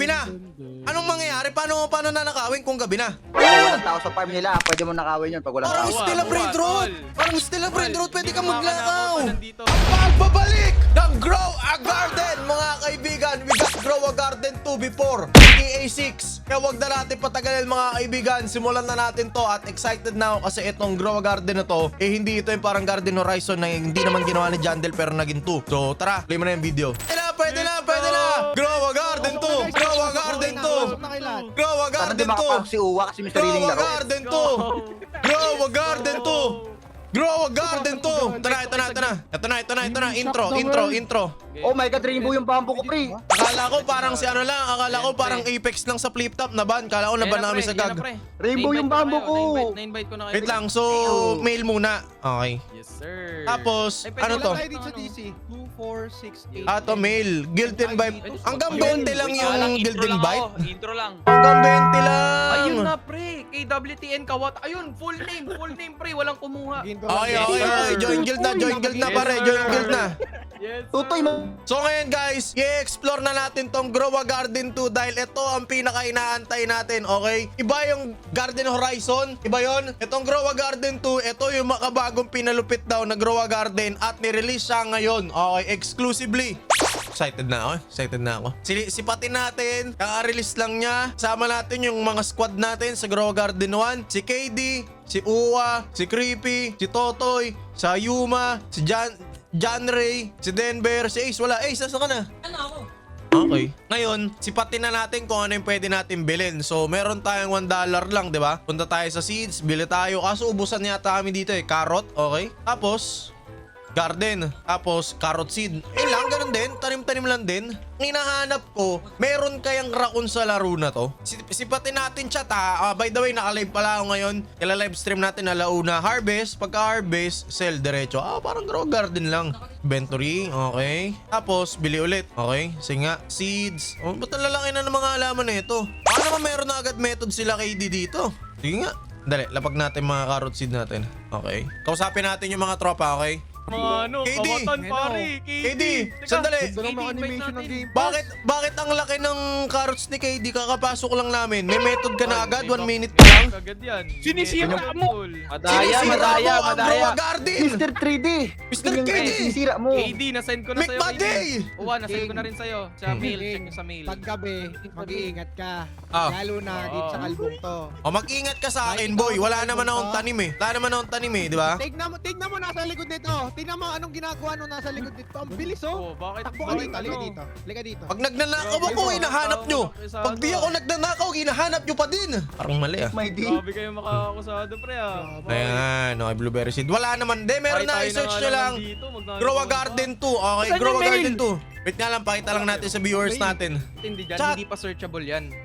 gabi na. Anong mangyayari? Paano nanakawin kung gabi na? Walang tao sa farm nila. Pwede mo nakawin yun pag walang Parang tao. still a braid road. Parang still a braid road. Pwede ka maglakaw. Nandito. Pagbabalik ng Grow a Garden, mga kaibigan. We got Grow a Garden 2 before GTA 6. Kaya wag na natin patagalin, mga kaibigan. Simulan na natin to at excited na ako kasi itong Grow a Garden na to, hindi ito yung parang Garden Horizon na hindi naman ginawa ni Jandel pero naging 2. So tara, play mo na yung video. Pwede na. Grow a Garden 2. Grow a Garden 2. Grow a Sana di Garden 2. makapasok si Uwa kasi Mr. Grow Riling a laro. Garden 2. Grow a Garden 2. Grow a Garden 2. Ito na. Intro. Oh my God, rainbow yung bamboo ko, pre. Akala ko parang si ano lang. Akala ko parang Apex lang sa flip top na ban. Akala ko naban namin sa gag. Rainbow yung bambo ko. Na-invite ko na kayo. Wait lang. So, mail muna. Okay. Yes, sir. Tapos, Ay, pwede ano lang to? tayo Dito sa DC. 2, 4, 6, 8. To mail. Guild invite. Hanggang 20 lang yung guild invite. Intro lang. Hanggang 20 lang. Ayun na, pre. KWTN Kawat. Ayun, full name, pre. Walang kumuha. Okay. Join guild na pare. Join guild na. Yes, Tutoy mo. So ngayon guys, i-explore na natin tong Grow a Garden 2 dahil ito ang pinaka-inaantay natin, okay? Iba yung Garden Horizon, iba yon. Itong Grow a Garden 2, ito yung makabagong pinalupit daw na Grow a Garden at nirelease siya ngayon, okay? Exclusively. Excited na ako. Sipatin natin, kaka-release lang niya. Sama natin yung mga squad natin sa Grow a Garden 1. Si KD, si Uwa, si Creepy, si Totoy, si Ayuma, si John Ray, si Denver, si Ace. Wala, Ace, nasa ka na? Ano ako? Okay. Ngayon, sipatin na natin kung ano yung pwede natin bilhin. So, meron tayong $1 lang, di ba? Punta tayo sa seeds, bili tayo. Kaso, ubusan yata kami dito eh. Carrot, okay? Tapos, garden. Tapos, carrot seed. Lang, ganun din. Tanim-tanim lang din. Ang hinahanap ko, meron kayang raccoon sa laro na to? Sipatin natin chat ha. By the way, naka-live pala ako ngayon. Kaya live stream natin alauna. Harvest. Pagka-harvest, sell diretso. Parang grow garden lang. Inventory. Okay. Tapos, bili ulit. Okay. Sige nga. Seeds. Ba't ang lalaki na ng mga halaman na ito? Baka naman meron na agad method sila KD dito. Sige nga. Dali, lapag natin mga carrot seed natin. Okay. Kausapin natin yung mga tropa, okay? Ano, KD. Kawatan, pare. KD, sandali. Ganda ng mga animation ng game. Bakit ang laki ng carrots ni KD? Kakapasok lang namin. May method ka na agad, 1 minute pa lang. Agad yan. Sinisira mo. Madaya. Sinisira mo ang Grow a Garden! Mr. 3D. Mr. KD! Sinisira mo. KD, nasend ko na sa'yo. McMaday! Uwa, nasend ko na rin sa'yo. Sa mail, check nyo sa mail. Paggabi, mag-iingat ka. Ah. Lalo na dito sa kalbong to. O mag-ingat ka sa akin, boy. Wala naman akong tanim eh. di ba? Tignan mo nasa likod nito. Tignan mo anong ginagawa nung nasa likod nito. Ang bilis oh. Bakit? Takbo ka dito, halika dito. Halika dito. Pag nagnanakaw ako, hinahanap nyo. Pag di ako nagnanakaw, hinahanap nyo pa din. Parang mali ah. My D. Grabe kayo makakakusado, pre ah. Ayan, okay, blueberry seed. Wala naman. Meron na, i-search nyo lang. Grow a Garden 2. Okay, Saan Grow a yung mail? Garden 2. Wait nga lang, pakita lang natin sa viewers natin. Hindi dyan, Chat. hindi pa searchable yan.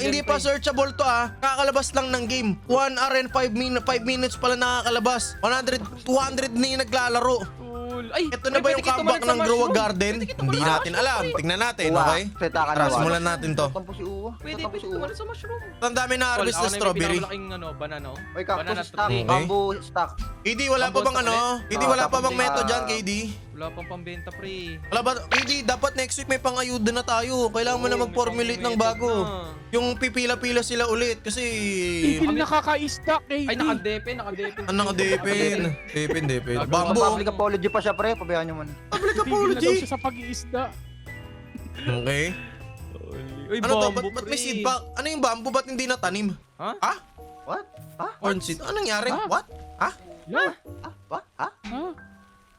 Hindi pa searchable to ah. Kakalabas lang ng game. 1 hour and 5 minutes pala nakakalabas. 200 na yung naglalaro. Ay, Ito na ba yung comeback ng Grow a Garden? Hindi natin alam. Tignan natin, okay? Seta ka Tara, na. simulan natin to. Tampo si Uwa. Pwede Tampo si Uwa. tumala sa mushroom. Ang dami na harvest na strawberry. Malaking banana. May Banana cactus stock. tree. Bamboo stock. KD, wala pa bang ano? KD, wala pa bang method dyan, KD? Wala pang pambenta, pre. Wala ba? KD, dapat next week may pang-ayuda na tayo. Kailangan mo na mag-formulate ng bago. Yung pipila-pila sila ulit kasi... Hindi nakaka-stack eh. Ay, naka-depe. Ang nakadepin. Depin. Bamboo. Bamboo. Public apology pa siya, pre. Pabayaan nyo man. Public Tigil na daw apology. siya sa pag-iisda. Okay. Uy, Ano to? bamboo, Ba't may pre. seed pa? Ano yung bamboo? Ba't hindi natanim? Ha? Ha? What? Ha? Corn seed? Anong nangyari? What? Ha? Yeah. What? Ha? Ha?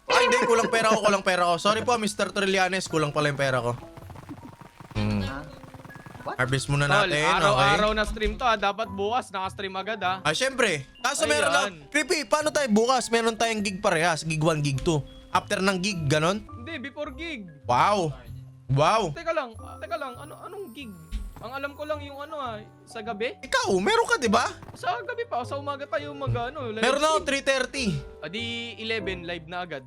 Hindi, kulang pera ko. Sorry po, Mr. Trillanes. Kulang pala yung pera ko. Harvest muna Tol, natin, araw-araw okay? na stream to Dapat bukas, naka-stream agad Syempre. Kaso Ayan. meron lang. Creepy, paano tayo bukas? Meron tayong gig parehas. Gig 1, gig 2. After ng gig, ganon? Hindi, before gig. Wow. Teka lang. Anong gig? Ang alam ko lang yung sa gabi. Ikaw, meron ka, di ba? Sa gabi pa, sa umaga tayo live Meron ako stream. 3:30. Di 11, live na agad.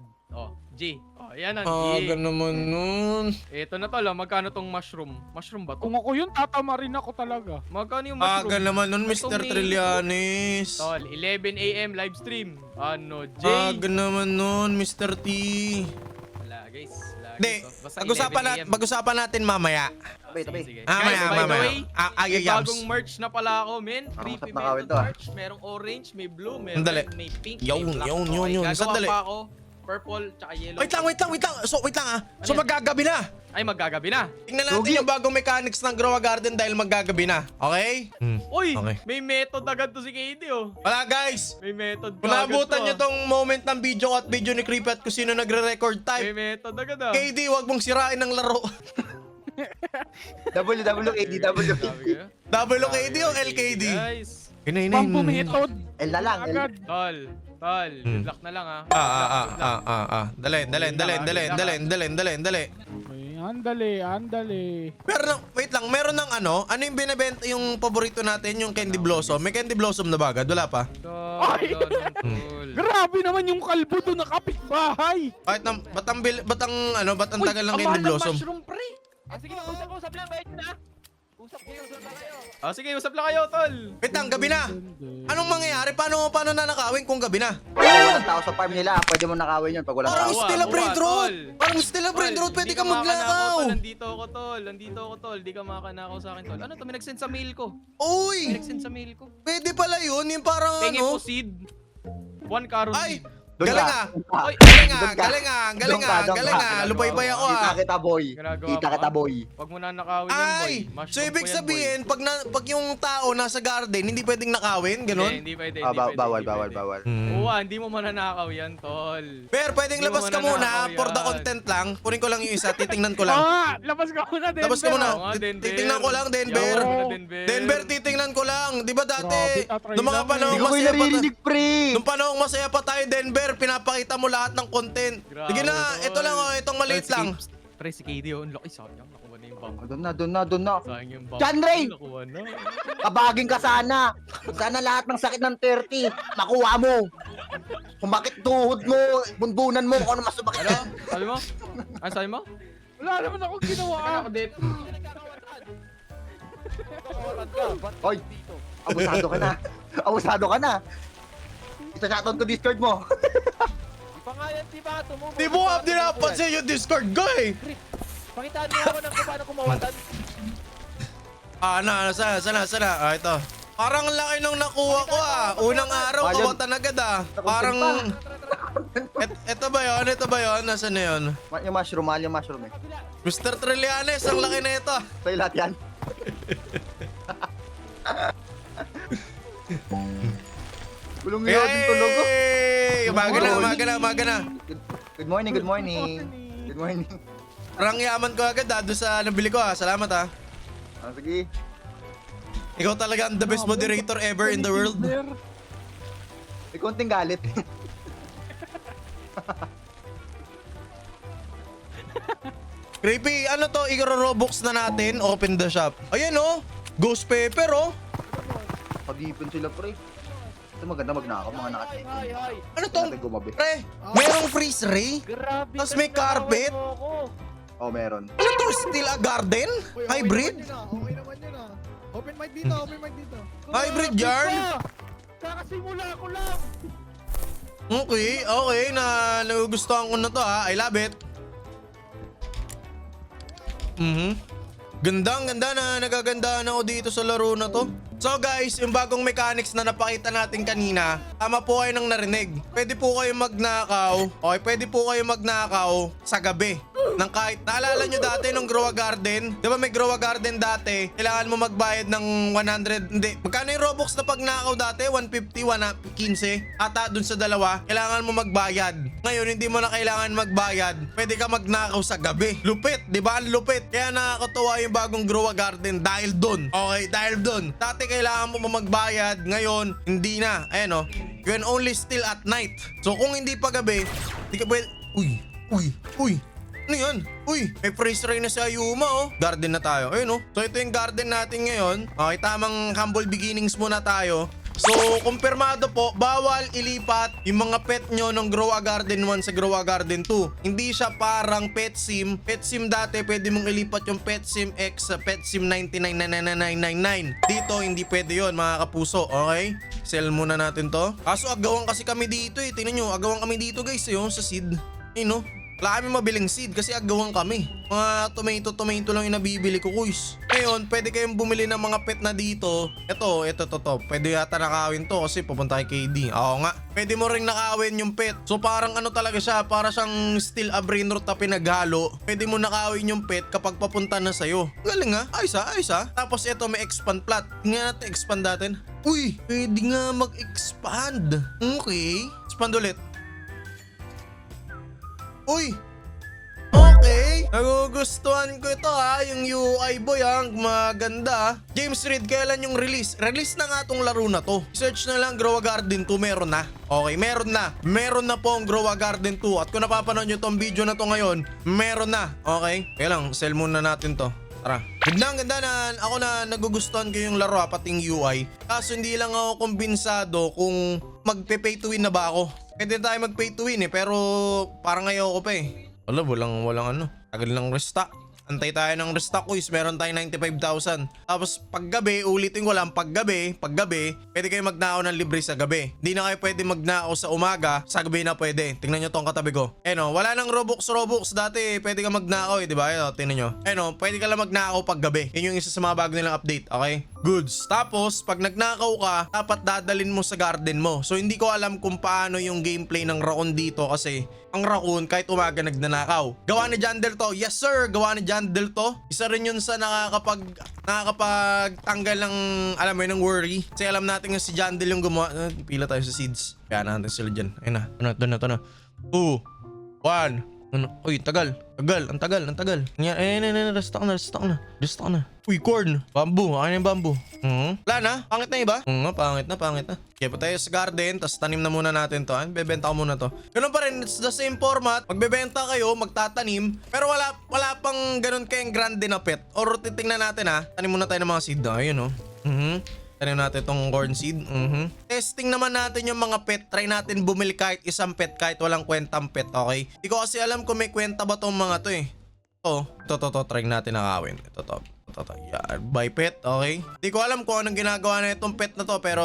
G. Ayan Aga naman nun. Ito na tol, magkano tong mushroom? Mushroom ba to? Kung ako yun, tatama rin ako talaga. Magkano yung mushroom? Aga naman nun, Mr. Ito, may- Trillanes. Tol, 11 AM live stream. Ano, J? Aga naman nun, Mr. T. Wala guys, Hindi, Basta pag-usapan natin mamaya. Tabi, tabi. Sige. Mamaya, Guys, by the mamaya. way, may Ayayams. bagong merch na pala ako, men. Parang 3 masarap na kawin to, ah. merch. Merong orange, may blue, may Sandali. red, may pink, Yun, may black. yun, Okay, yun. Gagawa Sandali. pa ako. Purple, tsaka yellow. Wait lang. So, wait lang ah. So, Ano yan? magagabi na. Ay, maggagabi na. Tingnan natin Lugi. yung bagong mechanics ng Grow a Garden dahil maggagabi na. Okay? Uy, Okay. may method agad to si KD, oh. Wala guys. May method Kung agad naabutan to, nyo ah. tong moment ng video ko at video ni Creepy at kung sino nagre-record May type. method agad, ah. KD, wag mong sirain ng laro. WWKD. Grabe kayo. Double KD o LKD? Guys. Pampo method. L na lang. L. Agad. Tol, good luck na lang, ah. Dali. Ay, andali. Meron ng ano yung binebenta yung paborito natin, yung Candy Blossom. May Candy Blossom na ba agad? Wala pa? Ay! Tol. Grabe naman yung kalbo doon na kapitbahay. Kahit na, ba't ang tagal ng Uy, Candy ang mahal ng Blossom? mushroom, pre. Sige, usap lang, bayad na. Usap kayo tayo. Sige, usap lang kayo, tol. Wait lang, gabi na. Anong mangyayari? Paano nanakawin kung gabi na? Kung walang tao sa farm nila, pwede mo nakawin yun pag walang Parang tao. Stella buwan, Braid Road. tol. Parang Stella Braid Tol, Road, pwede hindi ka makanakaw, maglakaw. tol. Nandito ako, tol. Hindi ka makanakaw sa akin, tol. Ano to? May nag-send sa mail ko. May Uy, nag-send sa mail ko. pwede pala yun. Yung parang Pengi ano. po seed. 1 carrot Ay, seed. Doon galing ka. ah. Oy, Galing ah. Lupay-pay ako Kita ah. kita boy. Ginagawa Kita ko, kita ah. boy. Wag mo na nakawin yan, boy. Ay, Mushroom so ibig po yan, sabihin, pag yung tao nasa garden, hindi pwedeng nakawin, boy. ganun? Hindi pwede, Ah, hindi pwede. bawal, hindi bawal, pwede. bawal. Oo, hindi mo mananakaw yan, tol. Pero pwedeng Hindi mo labas ka muna mananakaw for the yan. content lang. Kunin ko lang yung isa, titingnan ko lang. Labas ka muna din. Labas ka muna. Oo nga, Denver. Titingnan ko lang, Denver. Yawa mo na, Denver. Denver, titingnan ko lang. Di ba dati, Grabe, tatry nung mga lang eh. panahon Hindi ko kayo masaya pa naririnig, pre. Nung panahon masaya pa tayo, Denver, pinapakita mo lahat ng content. Grabe, Sige na, tol. ito lang oh, itong maliit Tol, lang. Pre, si KD, oh, ang laki, sayang. Nakuha na yung bomb. Doon na. Sayang yung bomb. John Ray! Nakuha na. Kabaging ka sana. Sana lahat ng sakit ng 30, makuha mo. Kung bakit tuhod mo, bunbunan mo, kung ano mas sumakit. Ano? Sabi mo? Ano sabi mo? Wala naman ako ginawa. Ako, Dep. Hoy, abusado ka na. Abusado ka na. Ito shoutout ko Discord mo. Pangalan, di ba? Tumubo. Di mo up din napansin yung Discord ko eh. Pakitaan mo ako ng kung paano kumawatan. Sana. Ah, ito. Parang laki nung nakuha ko ah. Unang araw, Ayun. kawatan agad ah. Parang... Ito ba yun? Nasaan na yun? Yung mushroom, mahal yung mushroom eh. Mr. Trillanes, ang laki na ito. Sa'yo lahat yan. Gulong ngayon din tulog ko. Umaga na. Good morning. Good morning. Parang yaman ko agad ah, doon sa nabili ko ah. Salamat ah. Ah, sige. Ikaw talaga ang the best moderator ever in the world. May konting galit. Creepy, ano to? Igro-robux na natin. Open the shop. Ayan oh. Ghost pepper oh. Pag-ipon sila, pre. Ito maganda magnakaw, mga nakacheck. Ay. Ano to? Natin gumabi. Pre, merong freeze ray? Grabe. Tas may carpet? Oh, meron. Ano to? Still a garden? Uy, Hybrid? Okay naman yun ah. Open mic dito. Hybrid yarn? Kakasimula ko lang. Okay. Nagugustuhan ko na to ha. I love it. Ganda na nagagandahan ako dito sa laro na to. So guys, yung bagong mechanics na napakita natin kanina, tama po kayo nang narinig. Pwede po kayo magnakaw. Okay, pwede po kayo magnakaw sa gabi. Nang kahit, naalala nyo dati nung Grow a Garden? Di ba may Grow a Garden dati? Kailangan mo magbayad ng 100, hindi. Magkano yung Robux na pagnakaw dati? 150, 115? Ata dun sa dalawa, kailangan mo magbayad. Ngayon, hindi mo na kailangan magbayad. Pwede ka magnakaw sa gabi. Lupit, di ba? Ang lupit. Kaya nakakatuwa yung bagong Grow a Garden dahil dun. Okay, dahil dun. Dati kailangan mo magbayad. Ngayon, hindi na. Ayan o. You can only steal at night. So kung hindi pa gabi, di ka pwede... Uy. Ano yan? Uy, may freeze ray na si Ayuma oh. Garden na tayo. Ayun oh. So ito yung garden natin ngayon. Okay, tamang humble beginnings muna tayo. So, kumpirmado po, bawal ilipat yung mga pet nyo ng Grow a Garden 1 sa Grow a Garden 2. Hindi siya parang pet sim. Pet sim dati, pwede mong ilipat yung pet sim X sa pet sim 999999. Dito, hindi pwede yon mga kapuso. Okay? Sell muna natin to. Kaso agawang kasi kami dito eh. Tingnan nyo, agawang kami dito guys. Yung sa seed. Ayun oh. Wala kami mabiling seed kasi agawan kami. Mga tomato lang yung nabibili ko, kuys. Ngayon, pwede kayong bumili ng mga pet na dito. Ito. Pwede yata nakawin to kasi pupunta kay KD. Oo nga. Pwede mo ring nakawin yung pet. So parang ano talaga siya, para siyang still a brain rot na pinaghalo. Pwede mo nakawin yung pet kapag papunta na sa'yo. Galing nga. Ayos ha. Tapos ito may expand plot. Tingnan natin, expand natin. Uy, pwede nga mag-expand. Okay. Expand ulit. Uy! Okay! Nagugustuhan ko ito ha, yung UI boy ha, maganda ha. James Reed, kailan yung release? Release na nga tong laro na to. Search na lang Grow a Garden 2, meron na. Okay, meron na. Meron na po ang Grow a Garden 2. At kung napapanood nyo tong video na to ngayon, meron na. Okay? Kaya lang, sell muna natin to. Tara. Ganda na ako na nagugustuhan ko yung laro pating UI. Kaso hindi lang ako kumbensado kung magpe-pay to win na ba ako. Pwede tayo mag-pay to win pero parang ayoko pa eh. Wala, walang ano. Tagal ng restock. Antay tayo ng restock, quiz. Meron tayong 95,000. Tapos paggabi, ulitin ko lang, paggabi, pwede kayo magnakaw ng libre sa gabi. Hindi na kayo pwede magnakaw sa umaga, sa gabi na pwede. Tingnan nyo tong katabi ko. Wala nang Robux. Dati pwede ka magnakaw di ba? Tingnan nyo. Pwede ka lang magnakaw paggabi. Yun yung isa sa mga bago nilang update, okay? Goods. Tapos, pag nagnakaw ka, dapat dadalin mo sa garden mo. So, hindi ko alam kung paano yung gameplay ng Raccoon dito kasi ang Raccoon kahit umaga nagnanakaw. Gawa ni Jandel to. Yes sir, gawa ni Jandel to. Isa rin yun sa nakakapagtanggal ng, alam mo yun, ng worry. Kasi alam natin nga si Jandel yung gumawa. Pila tayo sa seeds. Kaya natin sila dyan. Ayun na. Ito na. 2, 1. Uy, tagal. Ang tagal. Restock na. Uy, corn. Bamboo. Akin yung bamboo. Wala na? Pangit na iba? Pangit na. Kaya pa tayo sa garden, tapos tanim na muna natin to. Bebenta ko muna to. Ganun pa rin, it's the same format. Magbebenta kayo, magtatanim. Pero wala pang ganun kayong grande na pet. Or titingnan natin ha. Tanim muna tayo ng mga seed. Ayun Tanim natin itong corn seed. Testing naman natin yung mga pet. Try natin bumili kahit isang pet, kahit walang kwentang pet, okay? Hindi ko kasi alam kung may kwenta ba tong mga to eh. Ito. Try natin nakawin. Ito. Yan. Buy pet, okay? Hindi ko alam kung anong ginagawa na itong pet na to, pero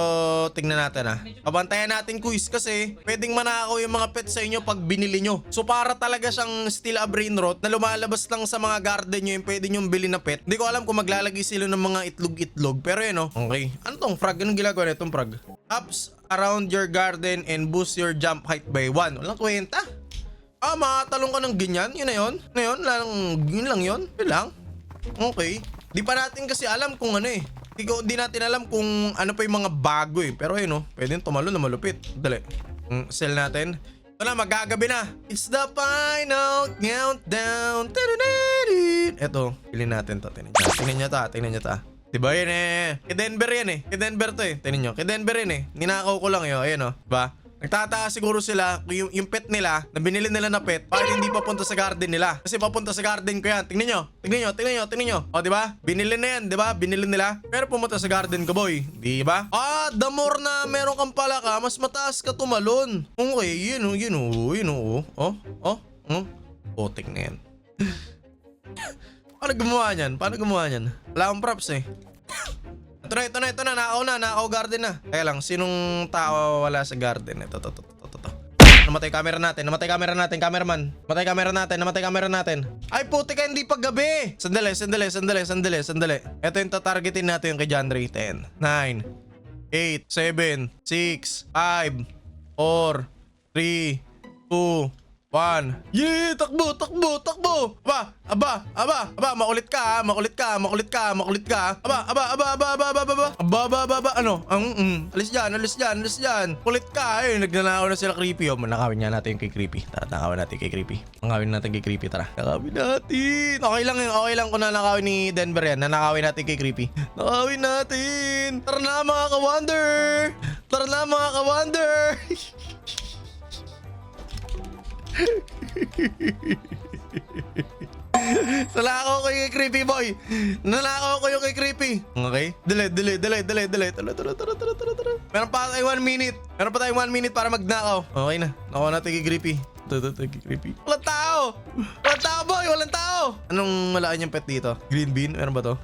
tingnan natin ha. Pabantayan natin, quiz, kasi pwedeng manakaw yung mga pet sa inyo pag binili nyo. So para talaga siyang still a brain rot na lumalabas lang sa mga garden nyo yung pwede nyong bilhin na pet. Hindi ko alam kung maglalagay sila ng mga itlog, pero yun okay. Ano tong frog? Anong ginagawa na itong frog? Ups around your garden and boost your jump height by 1. Walang kwenta. Makatalong ka ng ganyan. Yun na yun. Yun lang. Okay. Di pa natin kasi alam kung ano eh. Di natin alam kung ano pa yung mga bago eh. Pero ayun pwede tumalo na malupit. Dali. Sell natin. Ito na, magagabi na. It's the final countdown. Eto, pilin natin to. Tingnan nyo ta. Diba yun eh. Kay Denver yan eh. Kay Denver to eh. Tingnan nyo. Kay Denver yan eh. Ninakaw ko lang yun. Ayun diba? Nagtataka siguro sila yung pet nila na binili nila na pet para hindi papunta sa garden nila. Kasi papunta sa garden ko yan. Tingnan nyo. O, diba? Binili na yan, diba? Binili nila. Pero pumunta sa garden ko, boy. Diba? The more na meron kang palaka, mas mataas ka tumalon. Okay, yun. Putik na yan. Paano gumawa niyan? Wala akong props eh. Ito na, nakaw garden na. Kaya lang, sinong tao wala sa garden? Ito. Namatay camera natin, cameraman. Namatay camera natin. Ay, puti ka, hindi paggabi. Sandali. Ito yung tatargetin natin yung kay Jandre. 10, 9, 8, 7, 6, 5, 4, 3, 2, 1. Yeah! Takbo! Aba! Makulit ka! Aba! Ano? Alis dyan! Kulit ka! Nagnanakaw na sila creepy. Nakawin niya natin yung kay creepy. Tara, nakawin natin kay creepy. Nakawin natin kay creepy, tara. Nakawin natin! Okay lang kung nanakawin ni Denver yan. Nanakawin natin kay creepy. Nakawin natin! Tara na mga ka-wonder! Nalakaw ko yung kay creepy boy. Nalakaw ko yung kay creepy. Okay? Dali. Tara. Meron pa tayong 1 minute. Para magnakaw. Okay na. Nakuha natin kay creepy. Ito kay creepy. Walang tao boy. Anong malaan yung pet dito? Green bean? Meron ba to?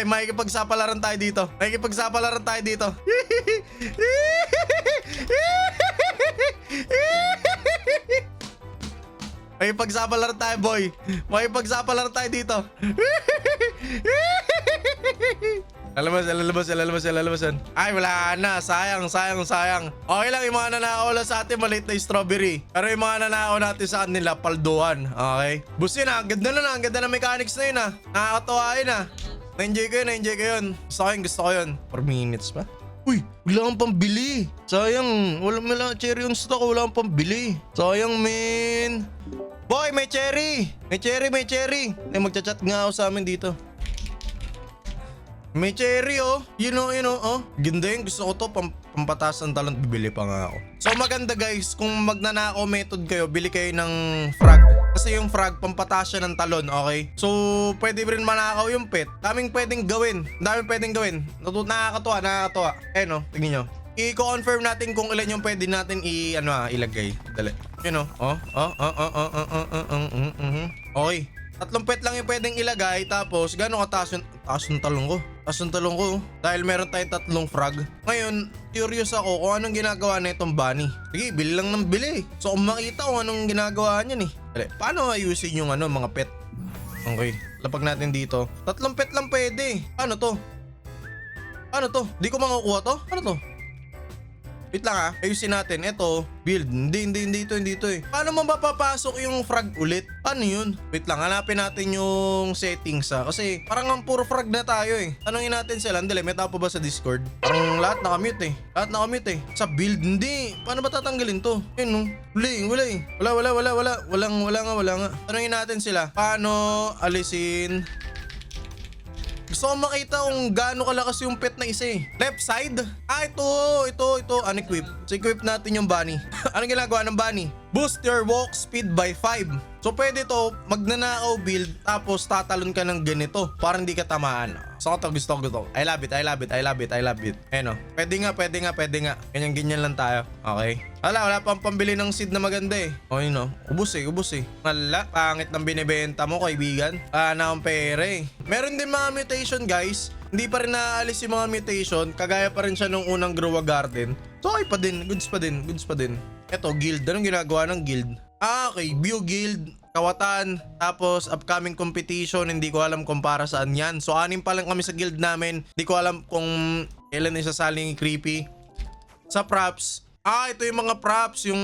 makikipagsapalaran tayo dito. Makikipagsapalaran tayo dito. Makikipagsapalaran tayo, boy. Makikipagsapalaran tayo dito. Lalabasan. Ay, wala na. Sayang. Okay lang, yung mga nanakaw lang sa atin, maliit na strawberry. Pero yung mga nanakaw natin sa kanila, palduhan. Okay? Bus yun ah. Ang ganda na. Ang ganda na mechanics na yun ah. Nakakatawa yun ah. Na-enjoy ko yun. Gusto ko yun. 4 minutes pa. Uy, wala kang pambili. Sayang. Wala cherry on stock. Wala kang pambili. Sayang, man. Boy, may cherry. May cherry. Ay, magchat-chat nga ako sa amin dito. May cherry oh. You know, oh. Ganda yun. Gusto ko to. Pampatas ng talon. Bibili pa nga ako. So maganda guys. Kung magnanakaw method kayo, bili kayo ng frag. Kasi yung frag, pampatas siya ng talon. Okay? So, pwede rin manakaw yung pet. Daming pwedeng gawin. Nakakatuwa. Eh no, tingin nyo. I-confirm natin kung ilan yung pwede natin ilagay. Dali. You know, Okay. 3 pet lang yung pwedeng ilagay. Tapos, gano'ng kataas yung taas ng talong ko? Taas ng talong ko. Dahil meron tayong 3 frag. Ngayon, curious ako kung anong ginagawa na itong bunny. Sige, bili lang ng bili. So, kung makita kung anong ginagawa niyan eh. Dali, paano ayusin yung mga pet? Okay, lapag natin dito. 3 pet lang pwede. Paano to? Di ko makukuha to? Ano to? Wait lang ah, ayusin natin. Ito, build. Hindi ito eh. Paano mapapasok yung frag ulit? Paano yun? Wait lang, hanapin natin yung settings ah. Kasi parang ang puro frag na tayo eh. Tanungin natin sila. Andali, may tao pa ba sa Discord? Parang lahat nakamute eh. Sa build, hindi. Paano ba tatanggalin to? Yun no? Wala eh. Wala nga. Tanungin natin sila. Paano alisin? Gusto ko makita kung gaano kalakas yung pet na isa eh. Left side? Ito. Unequip. So equip natin yung bunny. Anong ginagawa ng bunny? Boost your walk speed by 5. So pwede to, magnanakaw build, tapos tatalon ka ng ganito para hindi ka tamaan. So gusto ko. I love it. Ano? Pwede nga. Ganyan lang tayo. Okay? Wala pang pambili ng seed na maganda eh. O yun o. Ubus eh. Wala, pangit ng binibenta mo kaibigan. Na akong pera eh. Meron din mga mutation guys. Hindi pa rin naaalis yung mga mutation. Kagaya pa rin siya nung unang Grow a Garden. So okay pa din. Goods pa din. Eto, guild. Anong ginagawa ng guild? Okay. View guild. Kawatan. Tapos upcoming competition. Hindi ko alam kung para saan yan. So 6 pa lang kami sa guild namin. Hindi ko alam kung kailan isasaling creepy. Sa props. Ito yung mga props. Yung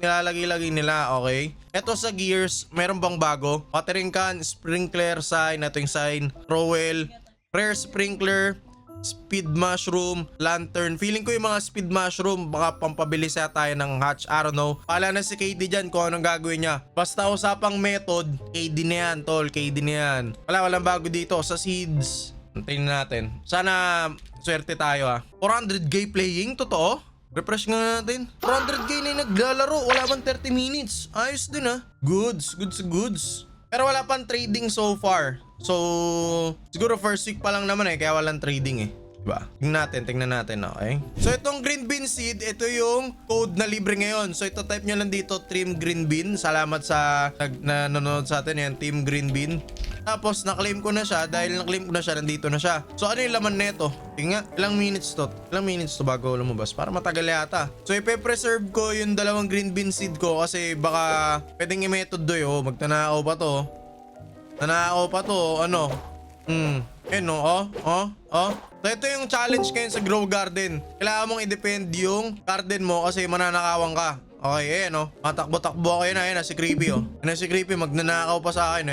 nilalagay-lagay nila. Okay. Ito sa gears. Meron bang bago? Watering can. Sprinkler sign. Ito yung sign. Rowell. Rare sprinkler, speed mushroom, lantern. Feeling ko yung mga speed mushroom baka pampabilis tayo ng hatch. I don't know. Pala na si KD dyan kung anong gagawin niya. Basta usapang method, KD na yan tol. KD na yan. Walang bago dito sa seeds. Tingnan natin. Sana swerte tayo ha. 400k playing? Totoo? Refresh nga natin. 400k na yung naglalaro. Wala bang 30 minutes? Ayos din ha. Goods. Pero wala pang trading so far. So, siguro first week pa lang naman eh, kaya walang trading eh. Diba? Tingnan natin, okay? So, itong green bean seed, ito yung code na libre ngayon. So, ito type nyo lang dito, Team Green Bean. Salamat sa nanonood sa atin yan, Team Green Bean. Tapos, na-claim ko na siya. Dahil na-claim ko na siya, nandito na siya. So, ano yung laman neto? Tingnan, ilang minutes to bago lumabas? Para matagal yata. So, ipe-preserve ko yung 2 green bean seed ko kasi baka pwedeng i-method doy. Oh, magtanakaw pa to. Ano? So ito yung challenge ngayon sa Grow Garden. Kailangan mong i-defend yung garden mo kasi mananakawan ka. Okay, matakbo-takbo ako yun, si Creepy si Creepy, magnanakaw pa sa akin,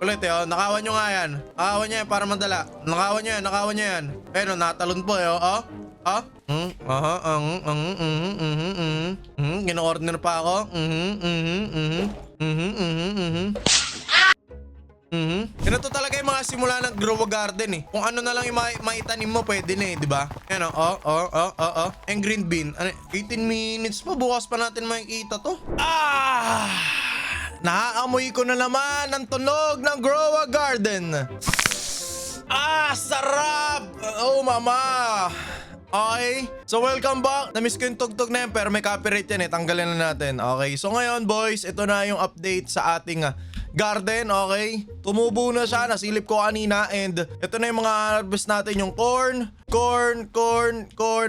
ulit nakawan nyo nga yan. Nakawan niya yan para madala. Nakawan niya yan. Natalon po Gino-order pa ako. Ganito talaga yung mga simula ng Grow a Garden eh. Kung ano na lang yung maitanim mo, pwede na eh, di ba? Yan yung green bean. 18 minutes pa, bukas pa natin makikita to. Naaamoy ko na naman ang tunog ng Grow a Garden. Sarap! Oh, mama! Okay, so welcome back. Na-miss ko yung tugtog na yan pero may copyright yan eh. Tanggalin na natin. Okay, so ngayon boys, ito na yung update sa ating garden, okay? Tumubo na siya, nasilip ko kanina and ito na yung mga harvest natin, yung corn,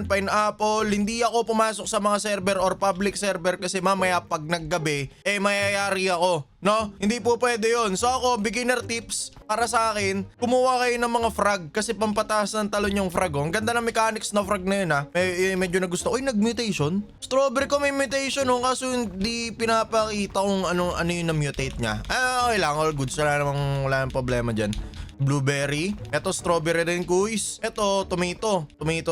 pineapple. Hindi ako pumasok sa mga server or public server kasi mamaya pag naggabi, mayayari ako. No? Hindi po pwede yun. So ako, beginner tips para sa akin, kumuha kayo ng mga frog kasi pampataas ng talon yung frog. Oh. Ang ganda ng mechanics na frog na yun ha. Medyo nagusto. Uy, nag-mutation? Strawberry ko may mutation oh, kaso hindi pinapakita kung ano yun na mutate niya. Okay lang, all goods. Wala namang problema dyan. Blueberry. Ito, strawberry rin, kuys. Ito, tomato. Tomato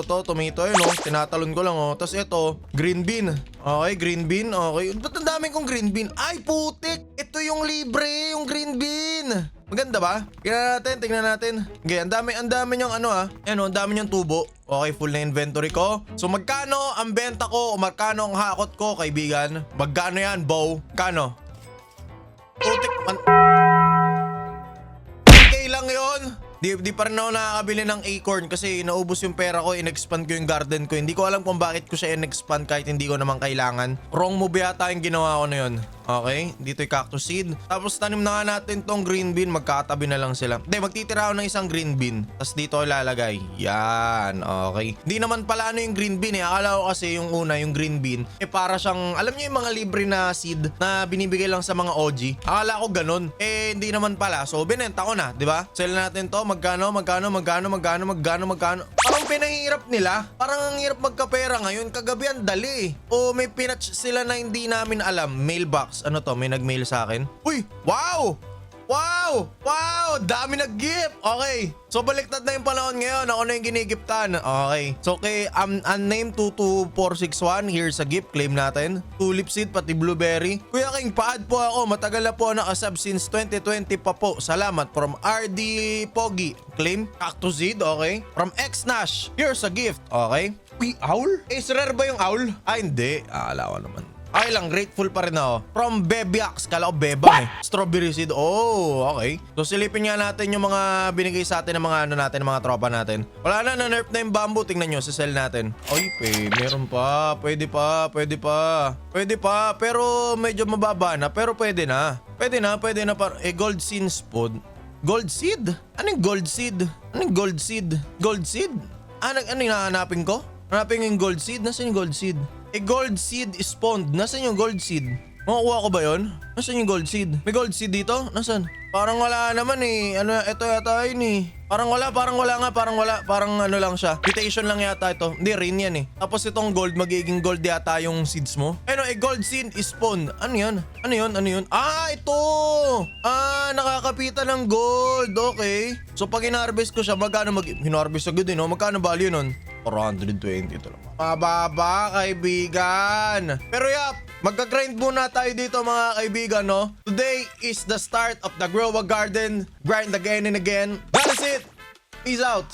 yun, oh. Tinatalon ko lang, oh. Tapos ito, green bean. Okay, green bean. Okay. Ba't ang dami kong green bean? Ay, putik! Ito yung libre, yung green bean. Maganda ba? Tingnan natin. Okay, ang dami niyang ano Ano, ang dami niyang tubo. Okay, full na inventory ko. So, magkano ang benta ko o magkano ang hakot ko, kaibigan? Magkano yan, Bow? Kano? Putik. Lang yun. Di pa rin ako nakakabili ng acorn kasi naubos yung pera ko, in-expand ko yung garden ko. Hindi ko alam kung bakit ko siya in-expand kahit hindi ko naman kailangan. Wrong move yata yung ginawa ko na yun. Okay, dito yung cactus seed. Tapos tanim na nga natin tong green bean, magkatabi na lang sila. Hindi, magtitira ako ng isang green bean. Tapos dito ko ilalagay. Yan, okay. Hindi naman pala ano yung green bean Akala ko kasi yung una, yung green bean, para siyang, alam niyo yung mga libre na seed na binibigay lang sa mga OG. Akala ko ganun. Hindi naman pala. So, binenta ko na, di ba? Sell natin to. Magkano? Parang pinahirap nila. Parang ang hirap magkapera ngayon. Kagabi ang dali. O may pinatch sila na hindi namin alam. Mailbox. Ano to? May nag-mail sa akin. Uy! Wow! Dami nag-gift! Okay. So baliktad na yung panahon ngayon. Ako na yung ginigiftan. Okay. So kay unnamed 22461, here's a gift. Claim natin. Tulip seed pati blueberry. Kuya King, paad po ako. Matagal na po nakasub since 2020 pa po. Salamat. From RD Pogi. Claim. Cactus seed. Okay. From X Nash. Here's a gift. Okay. Uy, owl? Is rare ba yung owl? Hindi. Akala ko naman. Okay lang, grateful pa rin ako. From Bebiax, kala ko bebang Strawberry seed. Oh, okay. So silipin nga natin yung mga binigay sa atin ng mga mga tropa natin. Wala na, na-nerf na yung bamboo. Tingnan nyo, sell natin. Ay, meron pa. Pwede pa. Pero medyo mababa na. Pero pwede na. Pwede na. Gold seed spawn. Gold seed? Anong gold seed? Gold seed? Ano yung nahanapin ko? Hanapin yung gold seed? Nasaan yung gold seed? Gold seed spawned. Nasaan yung gold seed? Makukuha ko ba yun? Nasaan yung gold seed? May gold seed dito? Nasaan? Parang wala naman Ano, ito yata yun Parang wala nga. Parang ano lang siya. Mutation lang yata ito. Hindi, rin yan Tapos itong gold, magiging gold yata yung seeds mo. Ano, gold seed spawned. Ano yun? Ah, ito! Nakakapitan ng gold. Okay. So pag hinarvest ko siya, magkano hinarvest agad Magkano value nun? 420 ito lang. Mababa, kaibigan. Pero magka-grind muna tayo dito mga kaibigan, no? Today is the start of the Grow a Garden. Grind again and again. That's it. Peace out.